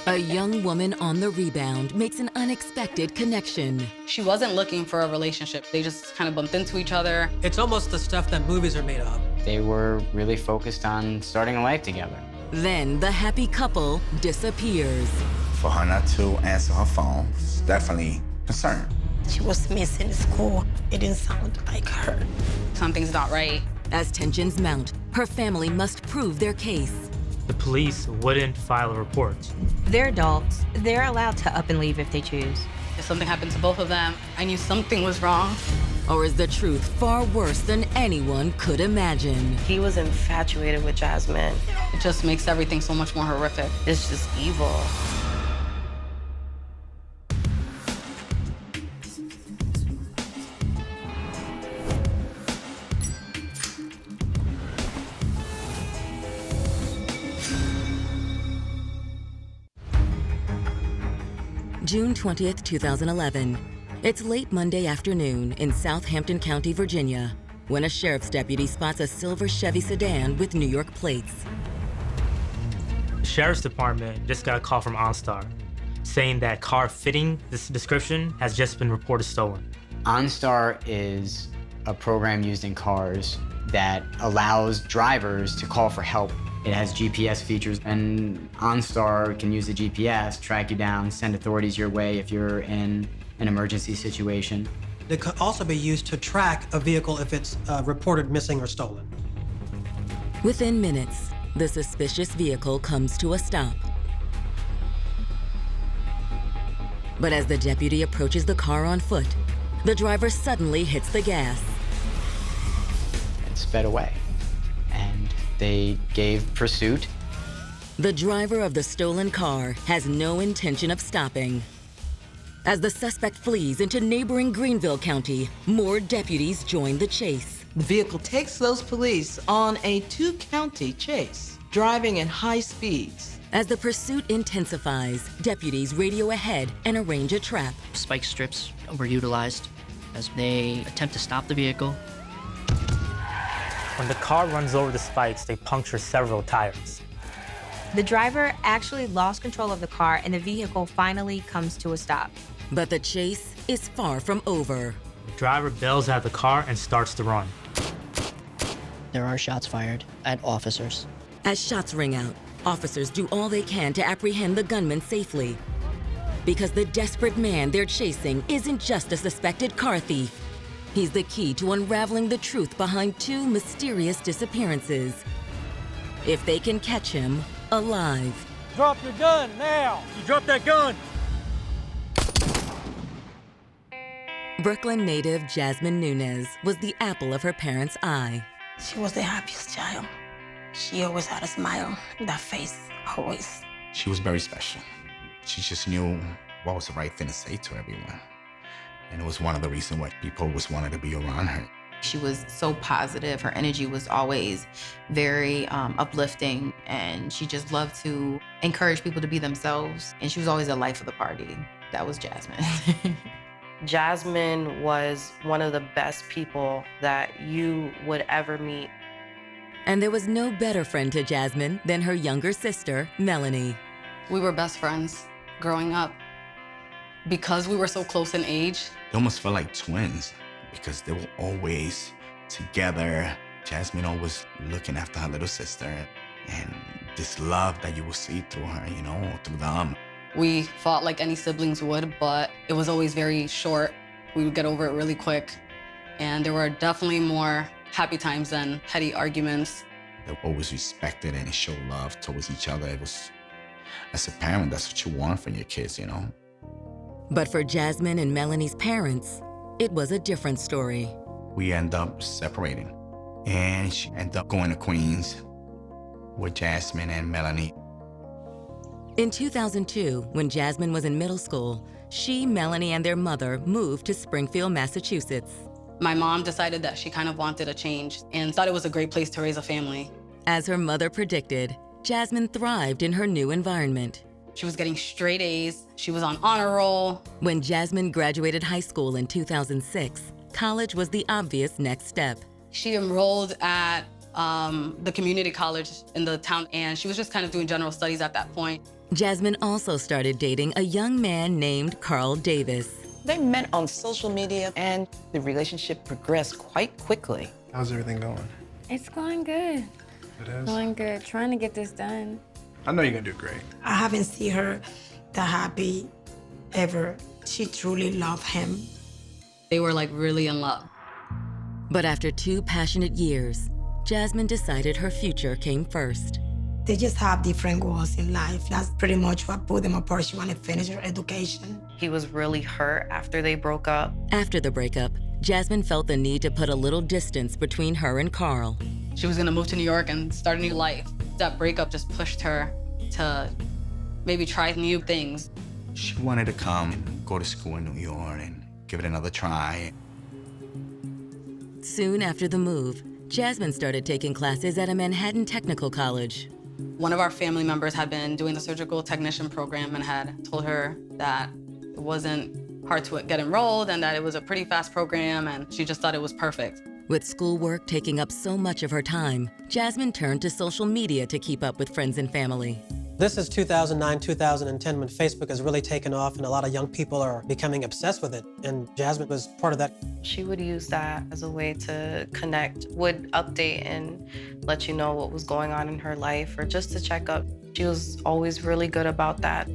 A young woman on the rebound makes an unexpected connection. She wasn't looking for a relationship. They just kind of bumped into each other. It's almost the stuff that movies are made of. They were really focused on starting a life together. Then the happy couple disappears. For her not to answer her phone is definitely concerning. She was missing school. It didn't sound like her. Something's not right. As tensions mount, her family must prove their case. The police wouldn't file a report. They're adults. They're allowed to up and leave if they choose. If something happened to both of them, I knew something was wrong. Or is the truth far worse than anyone could imagine? He was infatuated with Jasmine. It just makes everything so much more horrific. It's just evil. June 20th, 2011. It's late Monday afternoon in Southampton County, Virginia, when a sheriff's deputy spots a silver Chevy sedan with New York plates. The sheriff's department just got a call from OnStar saying that car fitting this description has just been reported stolen. OnStar is a program used in cars that allows drivers to call for help. It has GPS features, and OnStar can use the GPS, track you down, send authorities your way if you're in an emergency situation. It could also be used to track a vehicle if it's reported missing or stolen. Within minutes, the suspicious vehicle comes to a stop. But as the deputy approaches the car on foot, the driver suddenly hits the gas. It sped away, and they gave pursuit. The driver of the stolen car has no intention of stopping. As the suspect flees into neighboring Greenville County, more deputies join the chase. The vehicle takes those police on a two-county chase, driving at high speeds. As the pursuit intensifies, deputies radio ahead and arrange a trap. Spike strips were utilized as they attempt to stop the vehicle. When the car runs over the spikes, they puncture several tires. The driver actually lost control of the car and the vehicle finally comes to a stop. But the chase is far from over. The driver bails out of the car and starts to run. There are shots fired at officers. As shots ring out, officers do all they can to apprehend the gunman safely. Because the desperate man they're chasing isn't just a suspected car thief. He's the key to unraveling the truth behind two mysterious disappearances. If they can catch him alive. Drop your gun now! You drop that gun! Brooklyn native Jasmine Nunez was the apple of her parents' eye. She was the happiest child. She always had a smile, that face, always. She was very special. She just knew what was the right thing to say to everyone. And it was one of the reasons why people always wanted to be around her. She was so positive. Her energy was always very uplifting, and she just loved to encourage people to be themselves. And she was always the life of the party. That was Jasmine. Jasmine was one of the best people that you would ever meet. And there was no better friend to Jasmine than her younger sister, Melanie. We were best friends growing up. Because we were so close in age. They almost felt like twins because they were always together. Jasmine always looking after her little sister, and this love that you will see through her, you know, through them. We fought like any siblings would, but it was always very short. We would get over it really quick. And there were definitely more happy times than petty arguments. They always respected and showed love towards each other. It was, as a parent, that's what you want for your kids, you know? But for Jasmine and Melanie's parents, it was a different story. We end up separating, and she ended up going to Queens with Jasmine and Melanie. In 2002, when Jasmine was in middle school, she, Melanie, and their mother moved to Springfield, Massachusetts. My mom decided that she kind of wanted a change and thought it was a great place to raise a family. As her mother predicted, Jasmine thrived in her new environment. She was getting straight A's. She was on honor roll. When Jasmine graduated high school in 2006, college was the obvious next step. She enrolled at the community college in the town, and she was just kind of doing general studies at that point. Jasmine also started dating a young man named Carl Davis. They met on social media and the relationship progressed quite quickly. How's everything going? It's going good. It is? Going good. Trying to get this done. I know you're gonna do great. I haven't seen her that happy ever. She truly loved him. They were like really in love. But after 2 passionate years, Jasmine decided her future came first. They just have different goals in life. That's pretty much what put them apart. She wanted to finish her education. He was really hurt after they broke up. After the breakup, Jasmine felt the need to put a little distance between her and Carl. She was gonna move to New York and start a new life. That breakup just pushed her to maybe try new things. She wanted to come, go to school in New York and give it another try. Soon after the move, Jasmine started taking classes at a Manhattan technical college. One of our family members had been doing the surgical technician program and had told her that it wasn't hard to get enrolled and that it was a pretty fast program, and she just thought it was perfect. With schoolwork taking up so much of her time, Jasmine turned to social media to keep up with friends and family. This is 2009, 2010, when Facebook has really taken off and a lot of young people are becoming obsessed with it. And Jasmine was part of that. She would use that as a way to connect, would update and let you know what was going on in her life or just to check up. She was always really good about that.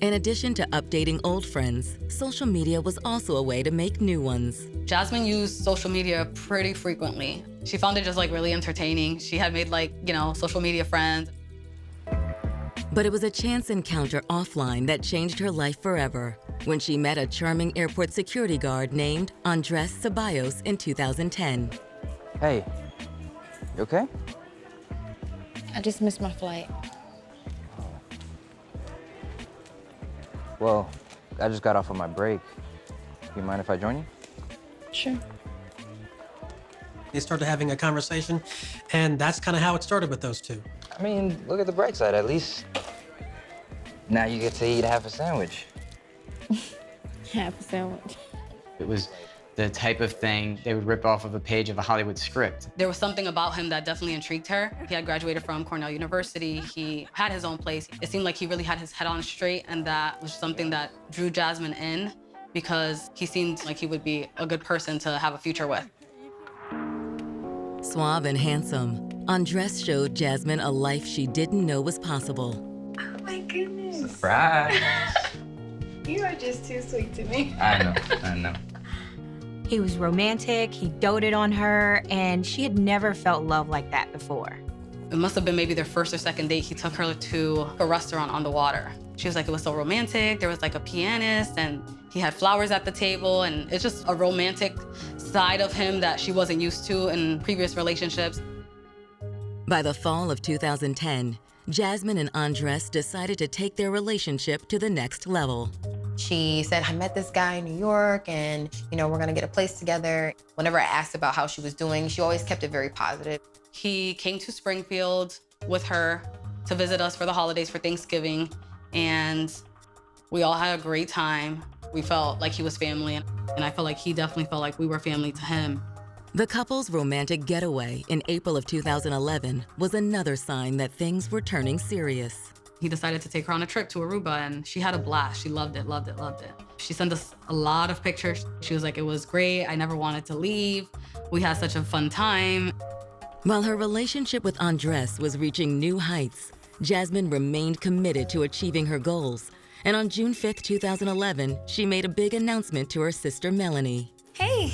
In addition to updating old friends, social media was also a way to make new ones. Jasmine used social media pretty frequently. She found it just like really entertaining. She had made like, social media friends. But it was a chance encounter offline that changed her life forever when she met a charming airport security guard named Andres Ceballos in 2010. Hey, you okay? I just missed my flight. Well, I just got off on my break. You mind if I join you? Sure. They started having a conversation, and that's kind of how it started with those two. I mean, look at the bright side, at least. Now you get to eat half a sandwich. Half a sandwich. It was the type of thing they would rip off of a page of a Hollywood script. There was something about him that definitely intrigued her. He had graduated from Cornell University. He had his own place. It seemed like he really had his head on straight, and that was something that drew Jasmine in because he seemed like he would be a good person to have a future with. Suave and handsome, Andres showed Jasmine a life she didn't know was possible. Oh my goodness. Surprise! You are just too sweet to me. I know. He was romantic, he doted on her, and she had never felt love like that before. It must have been maybe their first or second date. He took her to a restaurant on the water. She was like, it was so romantic. There was like a pianist and he had flowers at the table, and it's just a romantic side of him that she wasn't used to in previous relationships. By the fall of 2010, Jasmine and Andres decided to take their relationship to the next level. She said, I met this guy in New York and, we're gonna get a place together. Whenever I asked about how she was doing, she always kept it very positive. He came to Springfield with her to visit us for the holidays for Thanksgiving, and we all had a great time. We felt like he was family, and I felt like he definitely felt like we were family to him. The couple's romantic getaway in April of 2011 was another sign that things were turning serious. He decided to take her on a trip to Aruba, and she had a blast. She loved it, loved it, loved it. She sent us a lot of pictures. She was like, it was great. I never wanted to leave. We had such a fun time. While her relationship with Andres was reaching new heights, Jasmine remained committed to achieving her goals. And on June 5th, 2011, she made a big announcement to her sister, Melanie. Hey.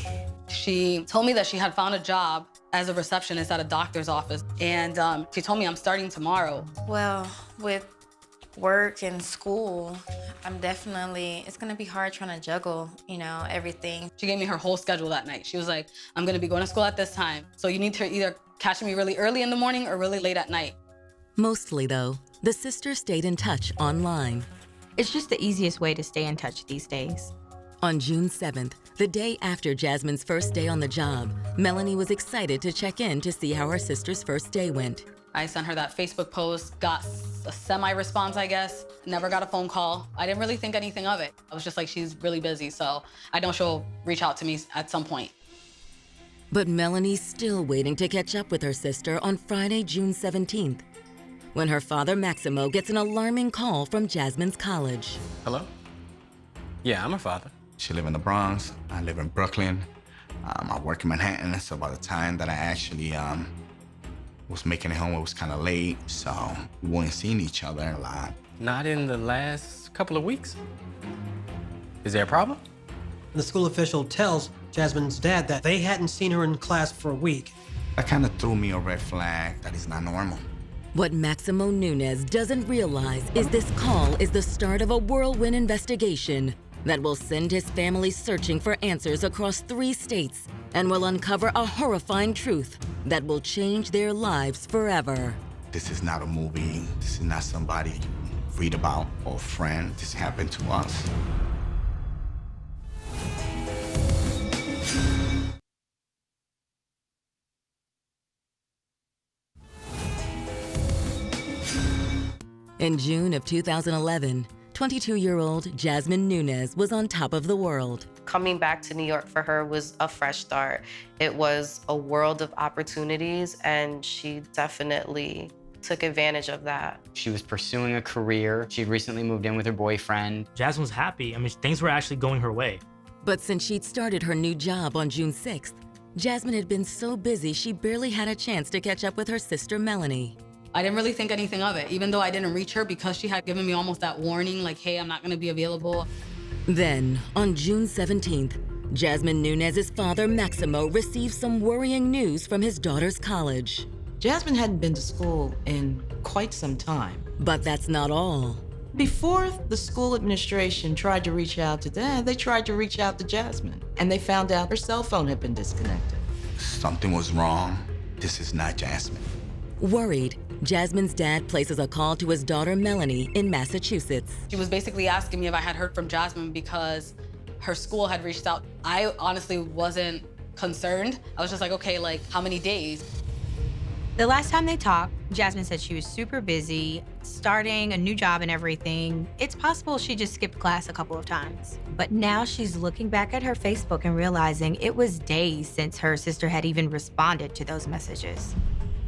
She told me that she had found a job as a receptionist at a doctor's office. And she told me I'm starting tomorrow. Well, with work and school, it's gonna be hard trying to juggle, everything. She gave me her whole schedule that night. She was like, I'm gonna be going to school at this time. So you need to either catch me really early in the morning or really late at night. Mostly though, the sisters stayed in touch online. It's just the easiest way to stay in touch these days. On June 7th, the day after Jasmine's first day on the job, Melanie was excited to check in to see how her sister's first day went. I sent her that Facebook post, got a semi-response, I guess. Never got a phone call. I didn't really think anything of it. I was just like, she's really busy, so I know she'll reach out to me at some point. But Melanie's still waiting to catch up with her sister on Friday, June 17th. when her father Maximo gets an alarming call from Jasmine's college. Hello? Yeah, I'm her father. She live in the Bronx. I live in Brooklyn. I work in Manhattan, so by the time that I actually was making it home, it was kind of late, so we weren't seeing each other a lot. Not in the last couple of weeks? Is there a problem? The school official tells Jasmine's dad that they hadn't seen her in class for a week. That kind of threw me a red flag that is not normal. What Maximo Nunez doesn't realize is this call is the start of a whirlwind investigation that will send his family searching for answers across 3 states and will uncover a horrifying truth that will change their lives forever. This is not a movie. This is not somebody you read about or a friend. This happened to us. In June of 2011, 22-year-old Jasmine Nunez was on top of the world. Coming back to New York for her was a fresh start. It was a world of opportunities, and she definitely took advantage of that. She was pursuing a career. She'd recently moved in with her boyfriend. Jasmine was happy. I mean, things were actually going her way. But since she'd started her new job on June 6th, Jasmine had been so busy she barely had a chance to catch up with her sister Melanie. I didn't really think anything of it, even though I didn't reach her because she had given me almost that warning, like, hey, I'm not gonna be available. Then, on June 17th, Jasmine Nunez's father, Maximo, received some worrying news from his daughter's college. Jasmine hadn't been to school in quite some time. But that's not all. Before the school administration tried to reach out to Dad, they tried to reach out to Jasmine, and they found out her cell phone had been disconnected. Something was wrong. This is not Jasmine. Worried, Jasmine's dad places a call to his daughter Melanie in Massachusetts. She was basically asking me if I had heard from Jasmine because her school had reached out. I honestly wasn't concerned. I was just like, okay, like, how many days? The last time they talked, Jasmine said she was super busy, starting a new job and everything. It's possible she just skipped class a couple of times. But now she's looking back at her Facebook and realizing it was days since her sister had even responded to those messages.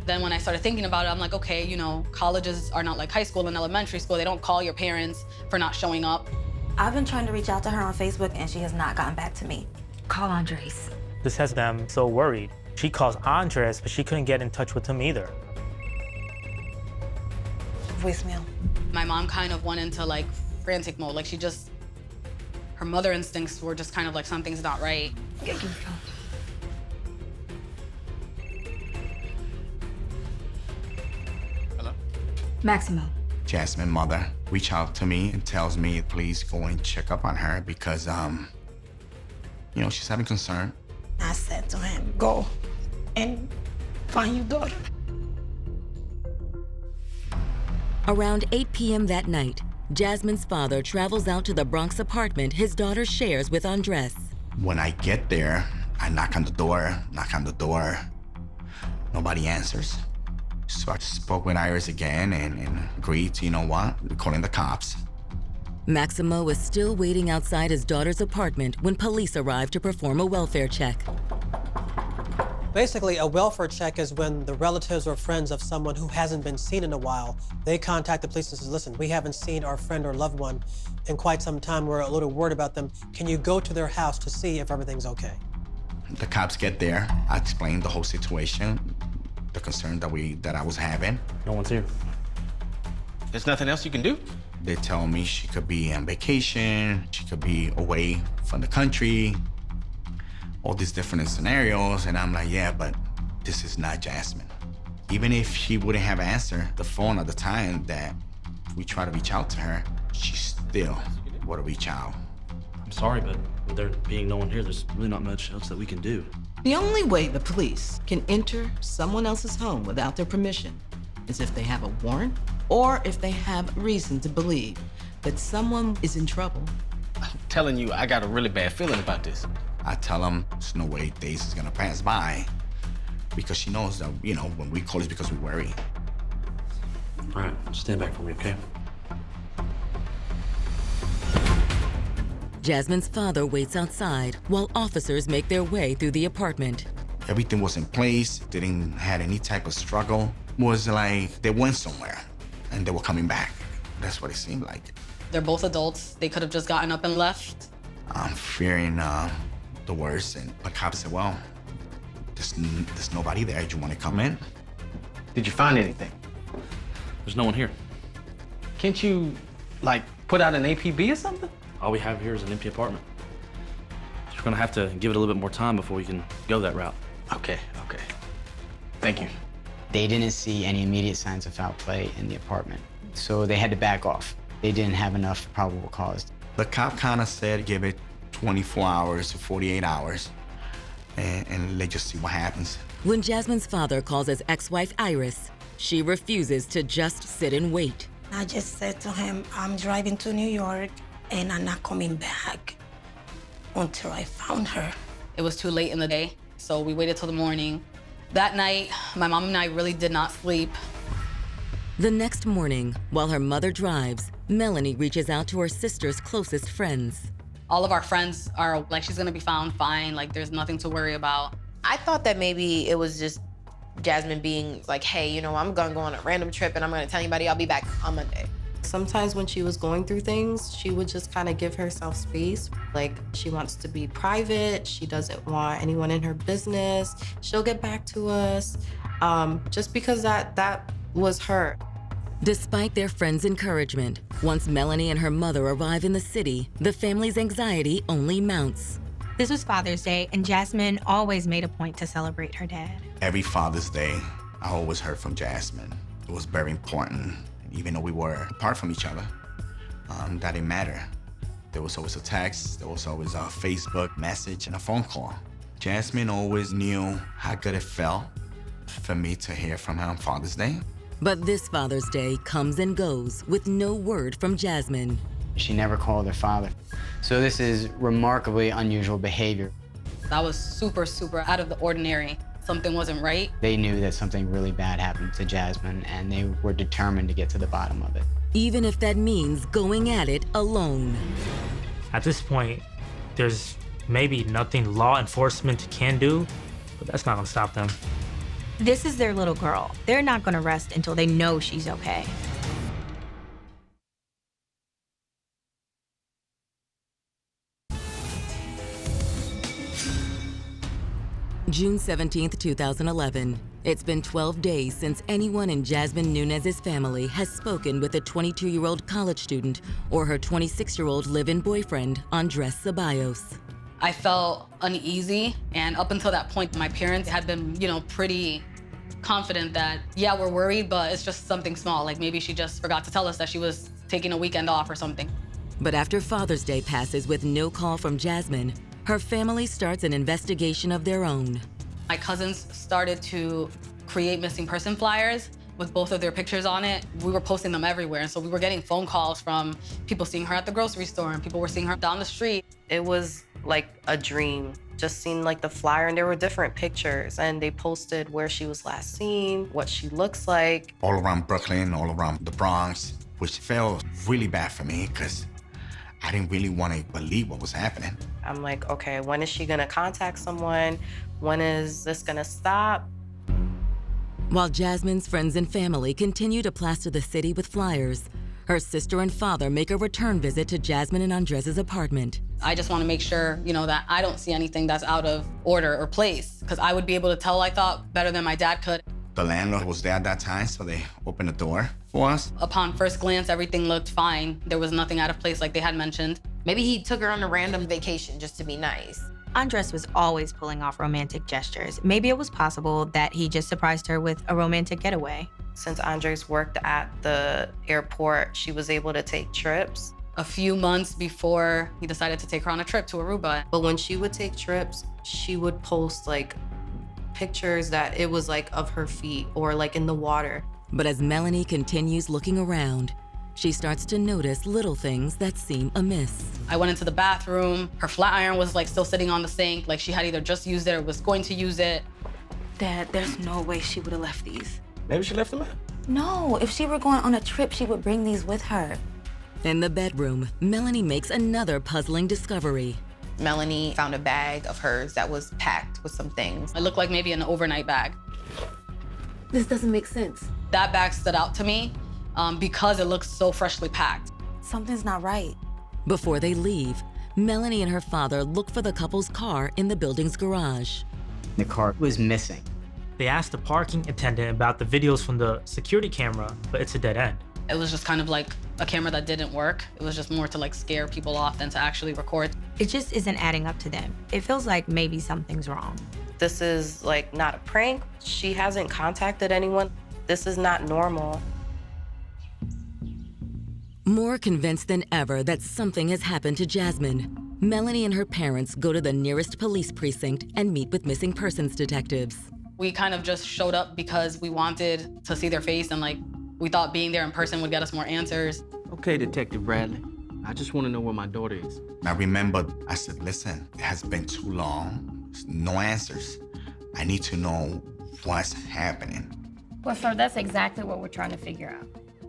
Then when I started thinking about it, I'm like, okay, you know, colleges are not like high school and elementary school. They don't call your parents for not showing up. I've been trying to reach out to her on Facebook and she has not gotten back to me. Call Andres. This has them so worried. She calls Andres, but she couldn't get in touch with him either. Voicemail. My mom kind of went into like frantic mode. Like her mother instincts were just kind of like, something's not right. Give me your phone. Maximo. Jasmine's mother reached out to me and tells me, please go and check up on her because, you know, she's having concern. I said to him, go and find your daughter. Around 8 p.m. that night, Jasmine's father travels out to the Bronx apartment his daughter shares with Andres. When I get there, I knock on the door. Nobody answers. So I spoke with Iris again and agreed to, you know what, calling the cops. Maximo is still waiting outside his daughter's apartment when police arrive to perform a welfare check. Basically, a welfare check is when the relatives or friends of someone who hasn't been seen in a while, they contact the police and says, listen, we haven't seen our friend or loved one in quite some time. We're a little worried about them. Can you go to their house to see if everything's okay? The cops get there. I explain the whole situation, the concern that I was having. No one's here. There's nothing else you can do? They tell me she could be on vacation, she could be away from the country, all these different scenarios, and I'm like, yeah, but this is not Jasmine. Even if she wouldn't have answered the phone at the time that we try to reach out to her, she still would reach out. I'm sorry, but with there being no one here, there's really not much else that we can do. The only way the police can enter someone else's home without their permission is if they have a warrant or if they have reason to believe that someone is in trouble. I'm telling you, I got a really bad feeling about this. I tell them there's no way days is gonna pass by because she knows that, you know, when we call it's because we worry. All right, stand back for me, okay? Jasmine's father waits outside while officers make their way through the apartment. Everything was in place, didn't have any type of struggle. Was like they went somewhere. and they were coming back. That's what it seemed like. They're both adults. They could have just gotten up and left. I'm fearing the worst, and the cop said, well, there's nobody there. Do you want to come in? Did you find anything? There's no one here. Can't you, like, put out an APB or something? All we have here is an empty apartment. We're gonna have to give it a little bit more time before we can go that route. Okay. Thank you. They didn't see any immediate signs of foul play in the apartment, so they had to back off. They didn't have enough probable cause. The cop kind of said give it 24 hours to 48 hours, and let's just see what happens. When Jasmine's father calls his ex-wife Iris, she refuses to just sit and wait. I just said to him, I'm driving to New York and I'm not coming back until I found her. It was too late in the day, so we waited till the morning. That night, my mom and I really did not sleep. The next morning, while her mother drives, Melanie reaches out to her sister's closest friends. All of our friends are like, she's gonna be found fine, like there's nothing to worry about. I thought that maybe it was just Jasmine being like, hey, you know, I'm gonna go on a random trip and I'm gonna tell anybody I'll be back on Monday. Sometimes when she was going through things, she would just kind of give herself space. Like, she wants to be private. She doesn't want anyone in her business. She'll get back to us, just because that was her. Despite their friends' encouragement, once Melanie and her mother arrive in the city, the family's anxiety only mounts. This was Father's Day, and Jasmine always made a point to celebrate her dad. Every Father's Day, I always heard from Jasmine. It was very important. Even though we were apart from each other, that didn't matter. There was always a text, there was always a Facebook message and a phone call. Jasmine always knew how good it felt for me to hear from her on Father's Day. But this Father's Day comes and goes with no word from Jasmine. She never called her father. So this is remarkably unusual behavior. That was super, super out of the ordinary. Something wasn't right. They knew that something really bad happened to Jasmine, and they were determined to get to the bottom of it. Even if that means going at it alone. At this point, there's maybe nothing law enforcement can do, but that's not gonna stop them. This is their little girl. They're not gonna rest until they know she's okay. June 17th, 2011. It's been 12 days since anyone in Jasmine Nunez's family has spoken with a 22-year-old college student or her 26-year-old live-in boyfriend, Andres Ceballos. I felt uneasy, and up until that point, my parents had been, pretty confident that, yeah, we're worried, but it's just something small. Like maybe she just forgot to tell us that she was taking a weekend off or something. But after Father's Day passes with no call from Jasmine, her family starts an investigation of their own. My cousins started to create missing person flyers with both of their pictures on it. We were posting them everywhere, and so we were getting phone calls from people seeing her at the grocery store, and people were seeing her down the street. It was like a dream, just seeing like the flyer, and there were different pictures, and they posted where she was last seen, what she looks like. All around Brooklyn, all around the Bronx, which felt really bad for me because I didn't really want to believe what was happening. I'm like, okay, when is she gonna contact someone? When is this gonna stop? While Jasmine's friends and family continue to plaster the city with flyers, her sister and father make a return visit to Jasmine and Andres' apartment. I just want to make sure, that I don't see anything that's out of order or place, because I would be able to tell, I thought, better than my dad could. The landlord was there at that time, so they opened the door for us. Upon first glance, everything looked fine. There was nothing out of place like they had mentioned. Maybe he took her on a random vacation just to be nice. Andres was always pulling off romantic gestures. Maybe it was possible that he just surprised her with a romantic getaway. Since Andres worked at the airport, she was able to take trips. A few months before he decided to take her on a trip to Aruba. But when she would take trips, she would post like pictures that it was like of her feet or like in the water. But as Melanie continues looking around, she starts to notice little things that seem amiss. I went into the bathroom. Her flat iron was like still sitting on the sink, like she had either just used it or was going to use it. Dad, there's no way she would have left these. Maybe she left them out. No, if she were going on a trip, she would bring these with her. In the bedroom, Melanie makes another puzzling discovery. Melanie found a bag of hers that was packed with some things. It looked like maybe an overnight bag. This doesn't make sense. That bag stood out to me because it looks so freshly packed. Something's not right. Before they leave, Melanie and her father look for the couple's car in the building's garage. The car was missing. They asked the parking attendant about the videos from the security camera, but it's a dead end. It was just kind of like a camera that didn't work. It was just more to like scare people off than to actually record. It just isn't adding up to them. It feels like maybe something's wrong. This is like not a prank. She hasn't contacted anyone. This is not normal. More convinced than ever that something has happened to Jasmine, Melanie and her parents go to the nearest police precinct and meet with missing persons detectives. We kind of just showed up because we wanted to see their face and like we thought being there in person would get us more answers. Okay, Detective Bradley. I just want to know where my daughter is. I remember I said, listen, it has been too long. There's no answers. I need to know what's happening. Well, sir, that's exactly what we're trying to figure out.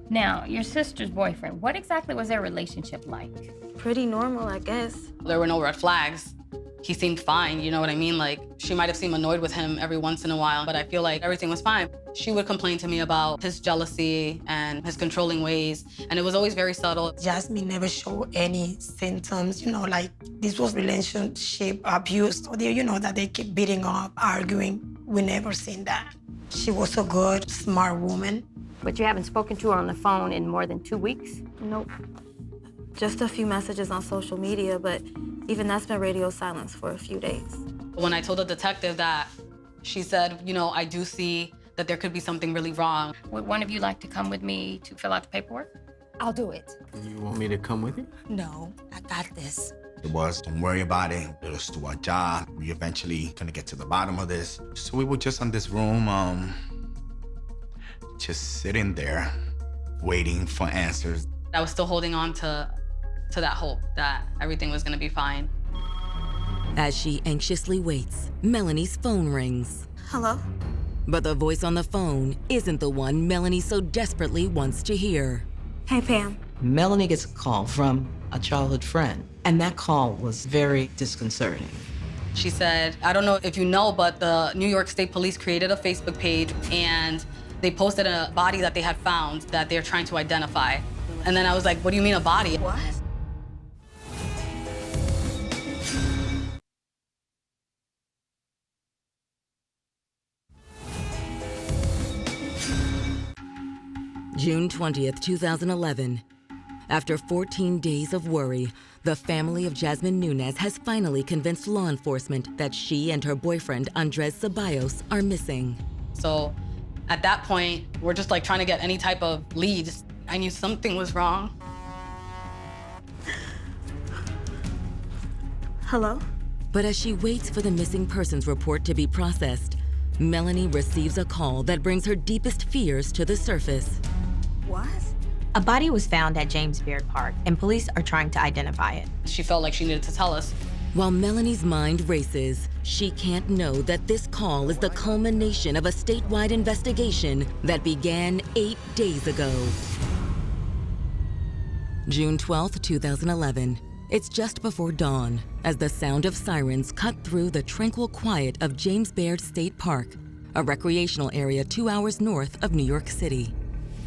Now, your sister's boyfriend, what exactly was their relationship like? Pretty normal, I guess. There were no red flags. He seemed fine, you know what I mean? Like, she might have seemed annoyed with him every once in a while, but I feel like everything was fine. She would complain to me about his jealousy and his controlling ways, and it was always very subtle. Jasmine never showed any symptoms, like this was relationship abuse. Or that they keep beating up, arguing. We never seen that. She was a good, smart woman. But you haven't spoken to her on the phone in more than 2 weeks? Nope. Just a few messages on social media, but even that's been radio silence for a few days. When I told the detective that, she said, I do see that there could be something really wrong. Would one of you like to come with me to fill out the paperwork? I'll do it. You want me to come with you? No, I got this. It was, don't worry about it. Let us do our job. We eventually gonna get to the bottom of this. So we were just in this room, just sitting there, waiting for answers. I was still holding on to that hope that everything was gonna be fine. As she anxiously waits, Melanie's phone rings. Hello? But the voice on the phone isn't the one Melanie so desperately wants to hear. Hey, Pam. Melanie gets a call from a childhood friend, and that call was very disconcerting. She said, I don't know if you know, but the New York State Police created a Facebook page and they posted a body that they had found that they're trying to identify. And then I was like, what do you mean a body? What? June 20th, 2011. After 14 days of worry, the family of Jasmine Nunez has finally convinced law enforcement that she and her boyfriend, Andres Ceballos, are missing. So at that point, we're just like trying to get any type of leads. I knew something was wrong. Hello? But as she waits for the missing persons report to be processed, Melanie receives a call that brings her deepest fears to the surface. What? A body was found at James Beard Park, and police are trying to identify it. She felt like she needed to tell us. While Melanie's mind races, she can't know that this call is the culmination of a statewide investigation that began 8 days ago. June 12th, 2011. It's just before dawn as the sound of sirens cut through the tranquil quiet of James Beard State Park, a recreational area 2 hours north of New York City.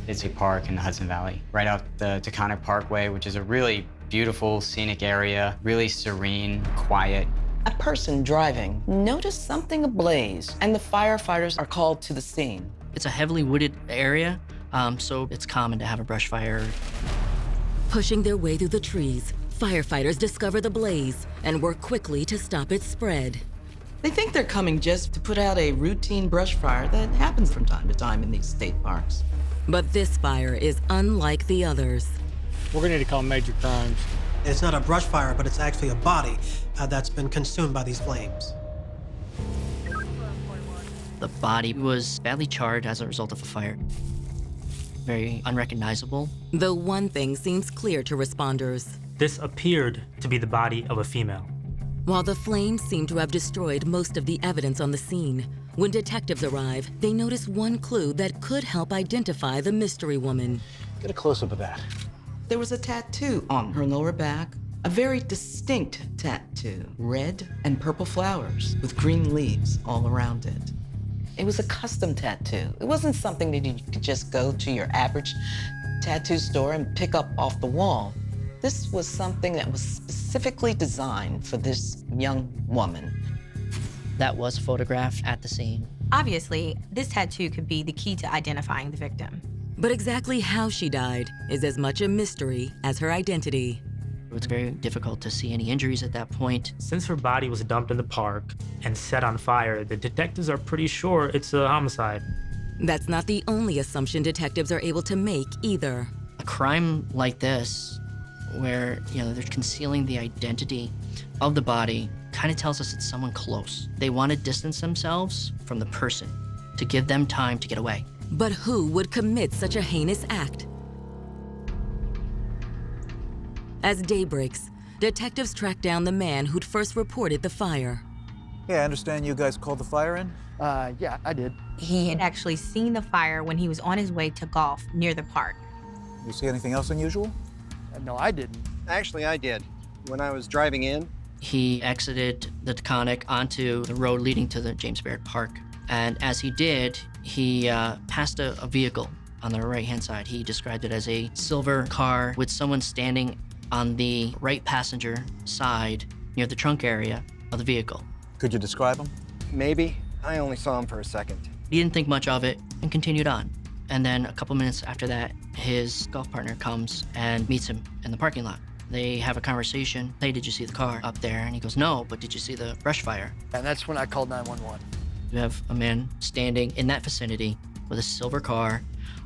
It's a park in the Hudson Valley, right off the Taconic Parkway, which is a really beautiful, scenic area, really serene, quiet. A person driving noticed something ablaze, and the firefighters are called to the scene. It's a heavily wooded area, so it's common to have a brush fire. Pushing their way through the trees, firefighters discover the blaze and work quickly to stop its spread. They think they're coming just to put out a routine brush fire that happens from time to time in these state parks. But this fire is unlike the others. We're gonna need to call major crimes. It's not a brush fire, but it's actually a body that's been consumed by these flames. The body was badly charred as a result of a fire. Very unrecognizable. Though one thing seems clear to responders. This appeared to be the body of a female. While the flames seem to have destroyed most of the evidence on the scene, when detectives arrive, they notice one clue that could help identify the mystery woman. Get a close-up of that. There was a tattoo on her lower back, a very distinct tattoo, red and purple flowers with green leaves all around it. It was a custom tattoo. It wasn't something that you could just go to your average tattoo store and pick up off the wall. This was something that was specifically designed for this young woman. That was photographed at the scene. Obviously, this tattoo could be the key to identifying the victim. But exactly how she died is as much a mystery as her identity. It's very difficult to see any injuries at that point. Since her body was dumped in the park and set on fire, the detectives are pretty sure it's a homicide. That's not the only assumption detectives are able to make either. A crime like this, where they're concealing the identity of the body, kind of tells us it's someone close. They want to distance themselves from the person to give them time to get away. But who would commit such a heinous act? As day breaks, detectives track down the man who'd first reported the fire. Yeah, I understand you guys called the fire in? Yeah, I did. He had actually seen the fire when he was on his way to golf near the park. You see anything else unusual? No, I didn't. Actually, I did. When I was driving in. He exited the Taconic onto the road leading to the James Baird Park. And as he did, he passed a vehicle on the right-hand side. He described it as a silver car with someone standing on the right passenger side near the trunk area of the vehicle. Could you describe him? Maybe. I only saw him for a second. He didn't think much of it and continued on. And then a couple minutes after that, his golf partner comes and meets him in the parking lot. They have a conversation. Hey, did you see the car up there? And he goes, no, but did you see the brush fire? And that's when I called 911. You have a man standing in that vicinity with a silver car.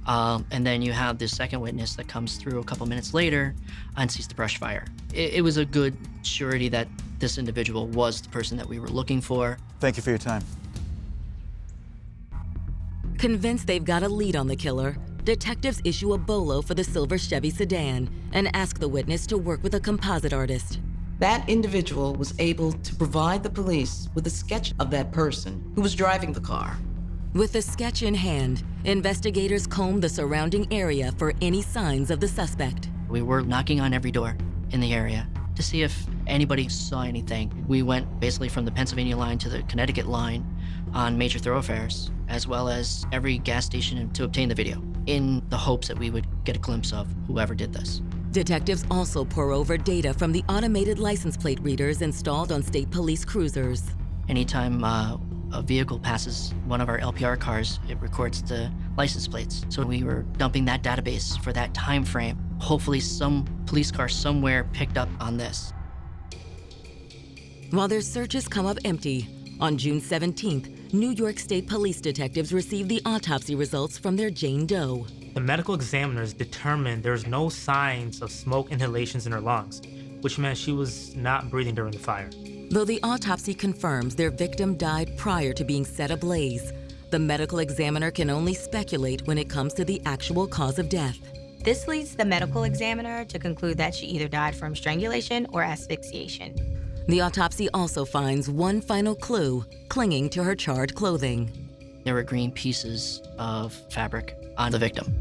And then you have this second witness that comes through a couple minutes later and sees the brush fire. It was a good surety that this individual was the person that we were looking for. Thank you for your time. Convinced they've got a lead on the killer, detectives issue a bolo for the silver Chevy sedan and ask the witness to work with a composite artist. That individual was able to provide the police with a sketch of that person who was driving the car. With the sketch in hand, investigators comb the surrounding area for any signs of the suspect. We were knocking on every door in the area to see if anybody saw anything. We went basically from the Pennsylvania line to the Connecticut line on major thoroughfares, as well as every gas station to obtain the video, in the hopes that we would get a glimpse of whoever did this. Detectives also pore over data from the automated license plate readers installed on state police cruisers. Anytime a vehicle passes one of our LPR cars, it records the license plates. So we were dumping that database for that time frame. Hopefully some police car somewhere picked up on this. While their searches come up empty, on June 17th, New York State Police detectives received the autopsy results from their Jane Doe. The medical examiners determined there's no signs of smoke inhalations in her lungs, which meant she was not breathing during the fire. Though the autopsy confirms their victim died prior to being set ablaze, the medical examiner can only speculate when it comes to the actual cause of death. This leads the medical examiner to conclude that she either died from strangulation or asphyxiation. The autopsy also finds one final clue clinging to her charred clothing. There were green pieces of fabric on the victim.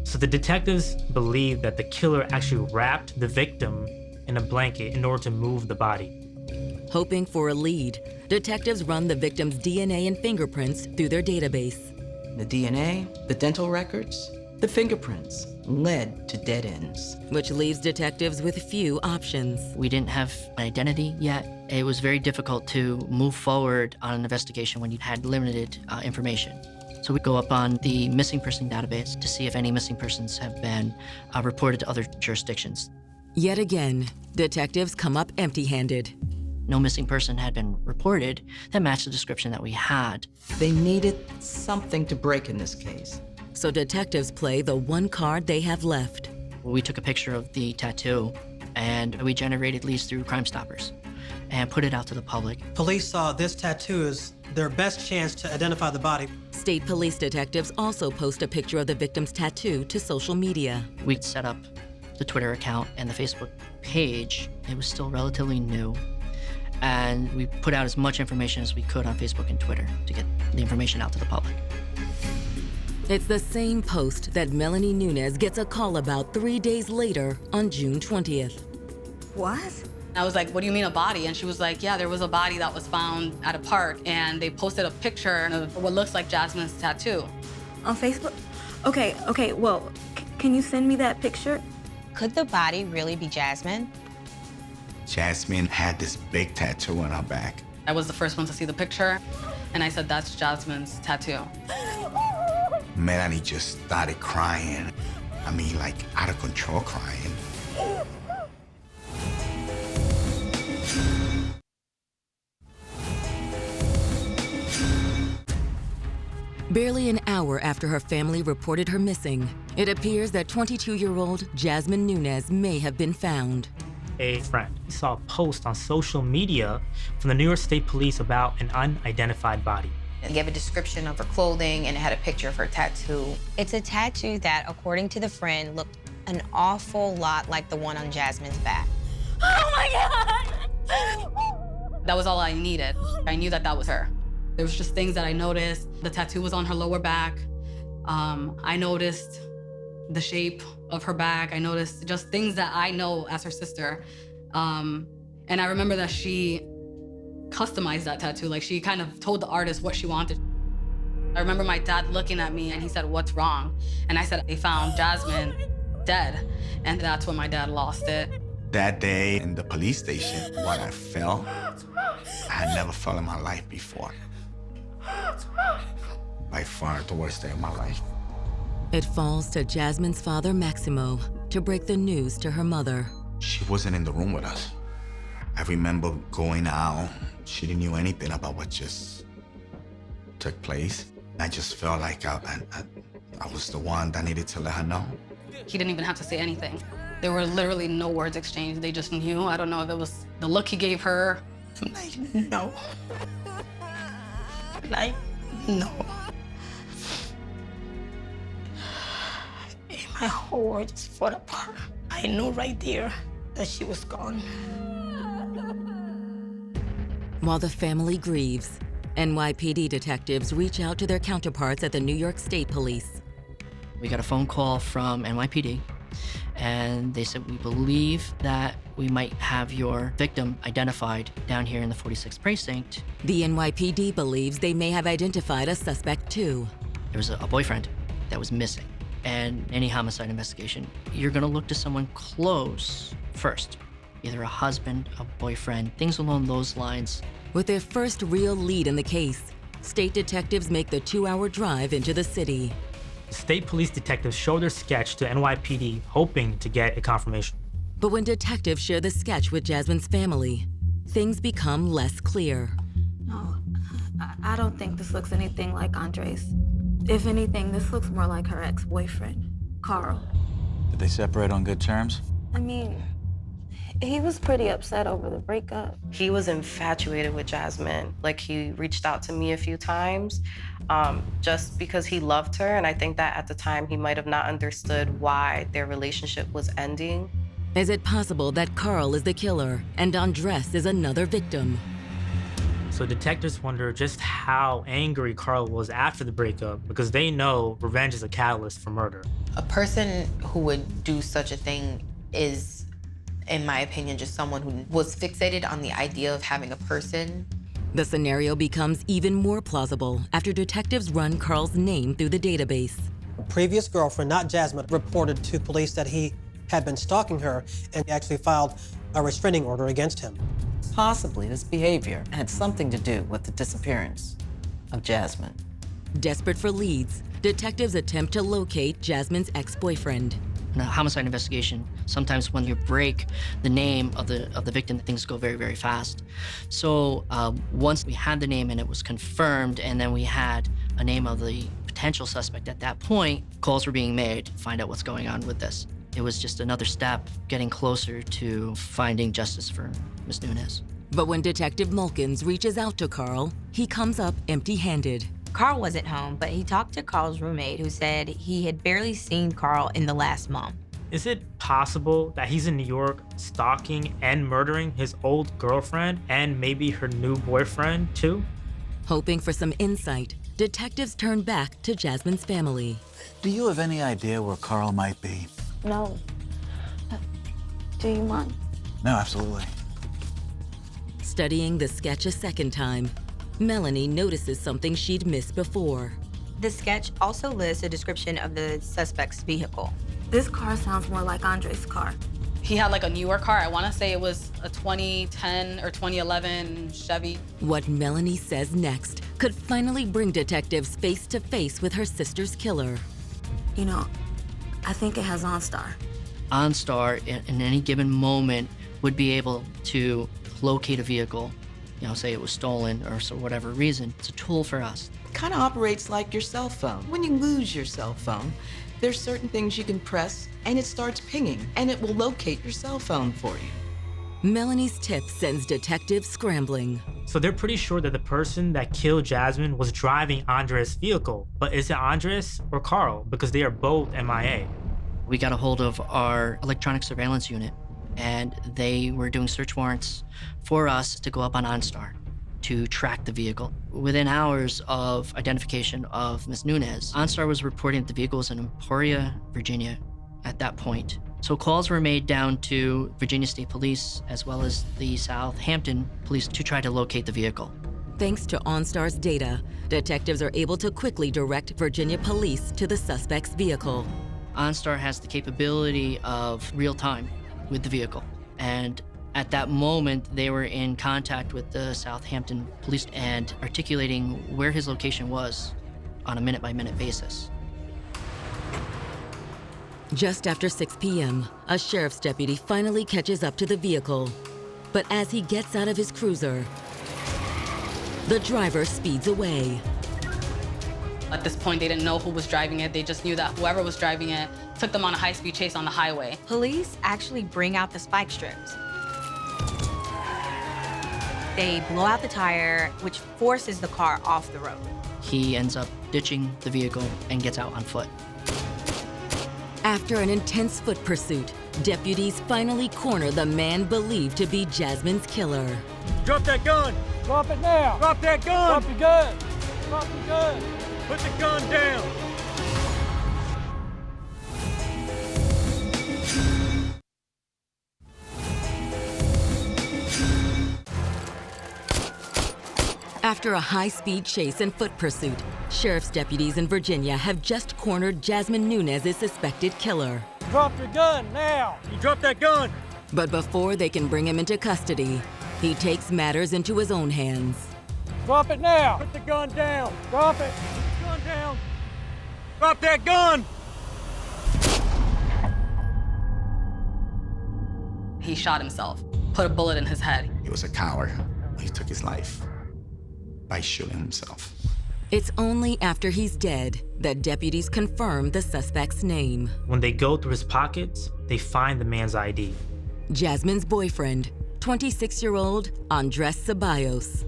So the detectives believe that the killer actually wrapped the victim in a blanket in order to move the body. Hoping for a lead, detectives run the victim's DNA and fingerprints through their database. The DNA, the dental records, the fingerprints led to dead ends. Which leaves detectives with few options. We didn't have an identity yet. It was very difficult to move forward on an investigation when you had limited information. So we go up on the missing person database to see if any missing persons have been reported to other jurisdictions. Yet again, detectives come up empty-handed. No missing person had been reported that matched the description that we had. They needed something to break in this case. So detectives play the one card they have left. We took a picture of the tattoo and we generated leads through Crime Stoppers and put it out to the public. Police saw this tattoo as their best chance to identify the body. State police detectives also post a picture of the victim's tattoo to social media. We set up the Twitter account and the Facebook page. It was still relatively new. And we put out as much information as we could on Facebook and Twitter to get the information out to the public. It's the same post that Melanie Nunez gets a call about 3 days later on June 20th. What? I was like, what do you mean a body? And she was like, yeah, there was a body that was found at a park and they posted a picture of what looks like Jasmine's tattoo. On Facebook? Okay, well, Can you send me that picture? Could the body really be Jasmine? Jasmine had this big tattoo on her back. I was the first one to see the picture, and I said, that's Jasmine's tattoo. Melanie just started crying. I mean, like, out of control crying. Barely an hour after her family reported her missing, it appears that 22-year-old Jasmine Nunez may have been found. A friend saw a post on social media from the New York State Police about an unidentified body. It gave a description of her clothing and it had a picture of her tattoo. It's a tattoo that, according to the friend, looked an awful lot like the one on Jasmine's back. Oh my God! That was all I needed. I knew that that was her. There was just things that I noticed. The tattoo was on her lower back. I noticed the shape of her back. I noticed just things that I know as her sister. And I remember that she customized that tattoo. Like, she kind of told the artist what she wanted. I remember my dad looking at me and he said, "What's wrong?" And I said, "They found Jasmine dead." And that's when my dad lost it. That day in the police station, what I felt, I had never felt in my life before. By far the worst day of my life. It falls to Jasmine's father, Maximo, to break the news to her mother. She wasn't in the room with us. I remember going out. She didn't know anything about what just took place. I just felt like I was the one that needed to let her know. He didn't even have to say anything. There were literally no words exchanged. They just knew. I don't know if it was the look he gave her. I'm like, no. Like, no. And my whole world just fell apart. I knew right there that she was gone. While the family grieves, NYPD detectives reach out to their counterparts at the New York State Police. We got a phone call from NYPD, and they said, "We believe that we might have your victim identified down here in the 46th precinct." The NYPD believes they may have identified a suspect too. There was a boyfriend that was missing. And any homicide investigation, you're gonna look to someone close first. Either a husband, a boyfriend, things along those lines. With their first real lead in the case, state detectives make the 2-hour drive into the city. State police detectives show their sketch to NYPD, hoping to get a confirmation. But when detectives share the sketch with Jasmine's family, things become less clear. No, I don't think this looks anything like Andres. If anything, this looks more like her ex-boyfriend, Carl. Did they separate on good terms? I mean, he was pretty upset over the breakup. He was infatuated with Jasmine. Like, he reached out to me a few times just because he loved her. And I think that at the time he might have not understood why their relationship was ending. Is it possible that Carl is the killer and Andres is another victim? So detectives wonder just how angry Carl was after the breakup, because they know revenge is a catalyst for murder. A person who would do such a thing is, in my opinion, just someone who was fixated on the idea of having a person. The scenario becomes even more plausible after detectives run Carl's name through the database. A previous girlfriend, not Jasmine, reported to police that he had been stalking her and actually filed a restraining order against him. Possibly this behavior had something to do with the disappearance of Jasmine. Desperate for leads, detectives attempt to locate Jasmine's ex-boyfriend. In a homicide investigation, sometimes when you break the name of the victim, things go very, very fast. So once we had the name and it was confirmed, and then we had a name of the potential suspect at that point, calls were being made to find out what's going on with this. It was just another step getting closer to finding justice for Ms. Nunez. But when Detective Mulkins reaches out to Carl, he comes up empty-handed. Carl wasn't home, but he talked to Carl's roommate, who said he had barely seen Carl in the last month. Is it possible that he's in New York stalking and murdering his old girlfriend and maybe her new boyfriend too? Hoping for some insight, detectives turn back to Jasmine's family. Do you have any idea where Carl might be? No. Do you mind? No, absolutely. Studying the sketch a second time, Melanie notices something she'd missed before. The sketch also lists a description of the suspect's vehicle. This car sounds more like Andre's car. He had like a newer car. I want to say it was a 2010 or 2011 Chevy. What Melanie says next could finally bring detectives face to face with her sister's killer. You know, I think it has OnStar. OnStar, in any given moment, would be able to locate a vehicle, say it was stolen or for whatever reason. It's a tool for us. It kind of operates like your cell phone. When you lose your cell phone, there's certain things you can press and it starts pinging and it will locate your cell phone for you. Melanie's tip sends detectives scrambling. So they're pretty sure that the person that killed Jasmine was driving Andres' vehicle. But is it Andres or Carl? Because they are both MIA. We got a hold of our electronic surveillance unit, and they were doing search warrants for us to go up on OnStar to track the vehicle. Within hours of identification of Ms. Nunez, OnStar was reporting that the vehicle was in Emporia, Virginia at that point. So calls were made down to Virginia State Police as well as the Southampton Police to try to locate the vehicle. Thanks to OnStar's data, detectives are able to quickly direct Virginia police to the suspect's vehicle. OnStar has the capability of real time with the vehicle. And at that moment, they were in contact with the Southampton police and articulating where his location was on a minute-by-minute basis. Just after 6 p.m., a sheriff's deputy finally catches up to the vehicle. But as he gets out of his cruiser, the driver speeds away. At this point, they didn't know who was driving it. They just knew that whoever was driving it took them on a high-speed chase on the highway. Police actually bring out the spike strips. They blow out the tire, which forces the car off the road. He ends up ditching the vehicle and gets out on foot. After an intense foot pursuit, deputies finally corner the man believed to be Jasmine's killer. Drop that gun! Drop it now! Drop that gun! Drop your gun! Drop your gun! Put the gun down! After a high-speed chase and foot pursuit, sheriff's deputies in Virginia have just cornered Jasmine Nunez's suspected killer. Drop your gun now! You drop that gun! But before they can bring him into custody, he takes matters into his own hands. Drop it now! Put the gun down! Drop it! Put the gun down! Drop that gun! He shot himself, put a bullet in his head. He was a coward. He took his life by shooting himself. It's only after he's dead that deputies confirm the suspect's name. When they go through his pockets, they find the man's ID. Jasmine's boyfriend, 26-year-old Andres Ceballos.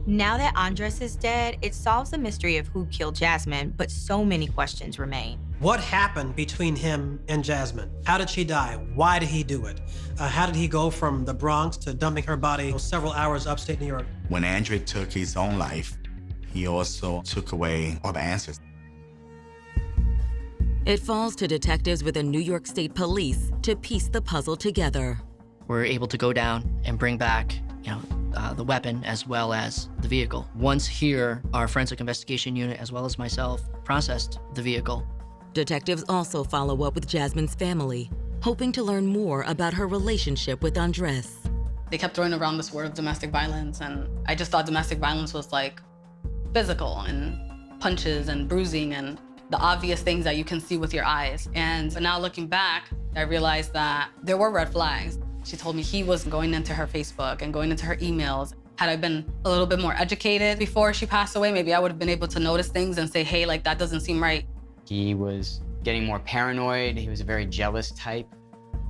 Now that Andres is dead, it solves the mystery of who killed Jasmine, but so many questions remain. What happened between him and Jasmine? How did she die? Why did he do it? How did he go from the Bronx to dumping her body several hours upstate New York? When Andre took his own life, he also took away all the answers. It falls to detectives with the New York State Police to piece the puzzle together. We're able to go down and bring back, the weapon as well as the vehicle. Once here, our forensic investigation unit, as well as myself, processed the vehicle. Detectives also follow up with Jasmine's family, hoping to learn more about her relationship with Andres. They kept throwing around this word of domestic violence, and I just thought domestic violence was like physical and punches and bruising and the obvious things that you can see with your eyes. But now looking back, I realized that there were red flags. She told me he was going into her Facebook and going into her emails. Had I been a little bit more educated before she passed away, maybe I would have been able to notice things and say, hey, like that doesn't seem right. He was getting more paranoid. He was a very jealous type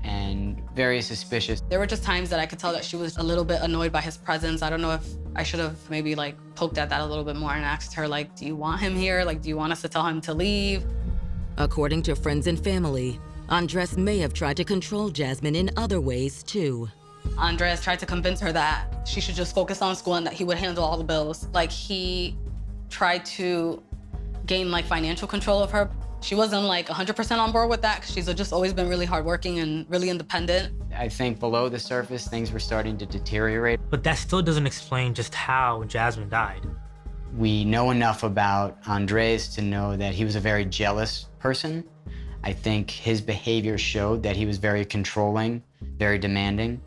and very suspicious. There were just times that I could tell that she was a little bit annoyed by his presence. I don't know if I should have maybe poked at that a little bit more and asked her do you want him here? Do you want us to tell him to leave? According to friends and family, Andres may have tried to control Jasmine in other ways too. Andres tried to convince her that she should just focus on school and that he would handle all the bills. He tried to gain financial control of her. She wasn't 100% on board with that because she's just always been really hardworking and really independent. I think below the surface, things were starting to deteriorate. But that still doesn't explain just how Jasmine died. We know enough about Andres to know that he was a very jealous person. I think his behavior showed that he was very controlling, very demanding,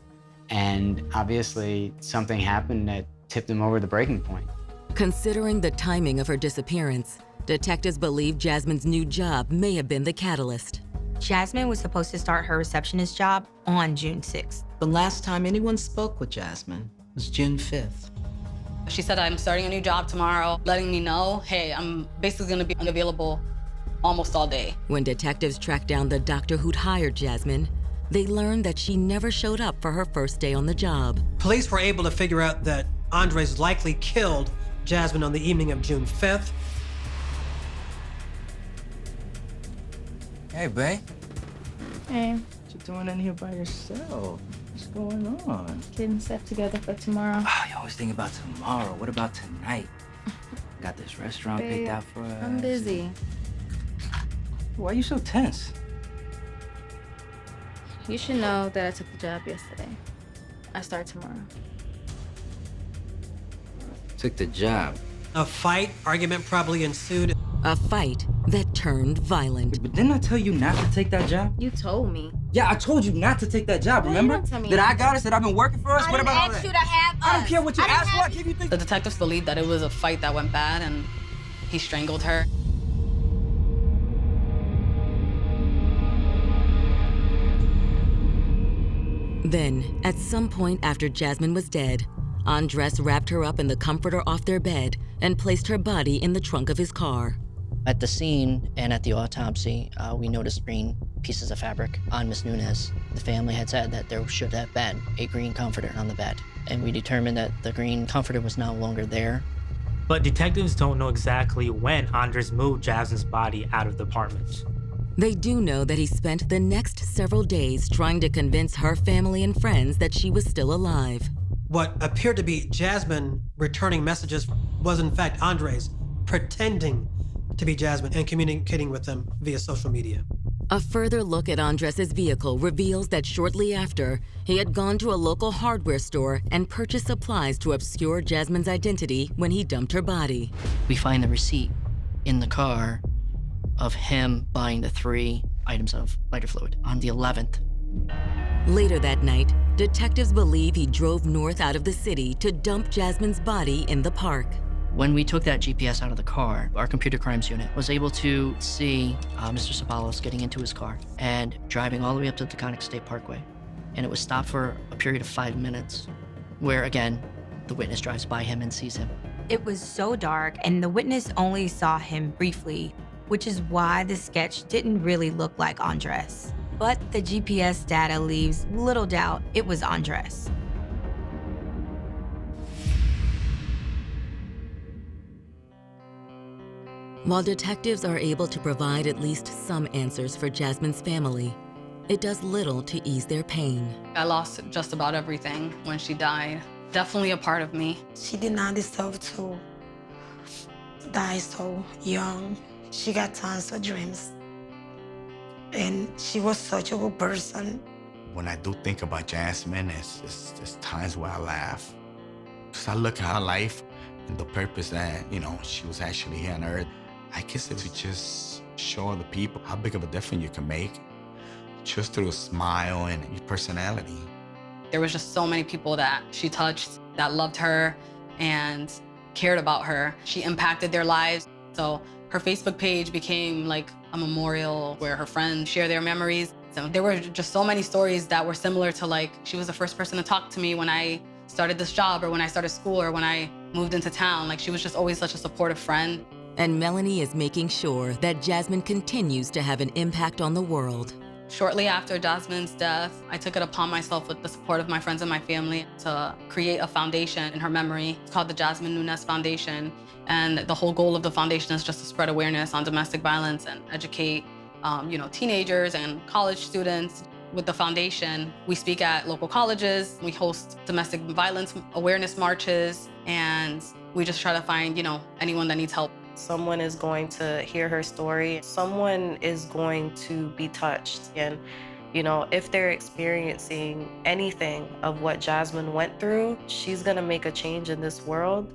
and obviously something happened that tipped him over the breaking point. Considering the timing of her disappearance, detectives believe Jasmine's new job may have been the catalyst. Jasmine was supposed to start her receptionist job on June 6th. The last time anyone spoke with Jasmine was June 5th. She said, I'm starting a new job tomorrow, letting me know, hey, I'm basically gonna be unavailable almost all day. When detectives tracked down the doctor who'd hired Jasmine, they learned that she never showed up for her first day on the job. Police were able to figure out that Andres likely killed Jasmine on the evening of June 5th. Hey, babe. Hey, What you doing in here by yourself? What's going on? getting stuff together for tomorrow. Oh, you always think about tomorrow. What about tonight? Got this restaurant Babe, picked out for us. I'm busy. Why are you so tense? You should know that I took the job yesterday. I start tomorrow. Took the job. A fight, argument probably ensued. A fight that turned violent. But didn't I tell you not to take that job? You told me. Yeah, I told you not to take that job, Well, you remember? don't tell me That I anything. got us, that I've been working for us? What about all that? to have I don't care what you asked for. I give you things. The detectives believed that it was a fight that went bad and he strangled her. Then, at some point after Jasmine was dead, Andres wrapped her up in the comforter off their bed and placed her body in the trunk of his car. At the scene and at the autopsy, we noticed green pieces of fabric on Miss Nunez. The family had said that there should have been a green comforter on the bed, and we determined that the green comforter was no longer there. But detectives don't know exactly when Andres moved Jasmine's body out of the apartment. They do know that he spent the next several days trying to convince her family and friends that she was still alive. What appeared to be Jasmine returning messages was in fact Andres pretending to be Jasmine and communicating with them via social media. A further look at Andres' vehicle reveals that shortly after, he had gone to a local hardware store and purchased supplies to obscure Jasmine's identity when he dumped her body. We find the receipt in the car of him buying the 3 items of lighter fluid on the 11th. Later that night, detectives believe he drove north out of the city to dump Jasmine's body in the park. When we took that GPS out of the car, our computer crimes unit was able to see Mr. Sabalos getting into his car and driving all the way up to the Taconic State Parkway. And it was stopped for a period of 5 minutes, where again, the witness drives by him and sees him. It was so dark, and the witness only saw him briefly, which is why the sketch didn't really look like Andres. But the GPS data leaves little doubt it was Andres. While detectives are able to provide at least some answers for Jasmine's family, it does little to ease their pain. I lost just about everything when she died. Definitely a part of me. She did not deserve to die so young. She got tons of dreams. And she was such a good person. When I do think about Jasmine, it's times where I laugh. Because I look at her life and the purpose that, she was actually here on Earth. I guess it's to just show the people how big of a difference you can make just through a smile and your personality. There was just so many people that she touched that loved her and cared about her. She impacted their lives. So her Facebook page became like a memorial where her friends share their memories. So there were just so many stories that were similar to like, she was the first person to talk to me when I started this job or when I started school or when I moved into town. Like she was just always such a supportive friend. And Melanie is making sure that Jasmine continues to have an impact on the world. Shortly after Jasmine's death, I took it upon myself with the support of my friends and my family to create a foundation in her memory. It's called the Jasmine Nunez Foundation. And the whole goal of the foundation is just to spread awareness on domestic violence and educate, teenagers and college students. With the foundation, we speak at local colleges, we host domestic violence awareness marches, and we just try to find, anyone that needs help. Someone is going to hear her story. Someone is going to be touched. And, if they're experiencing anything of what Jasmine went through, she's gonna make a change in this world.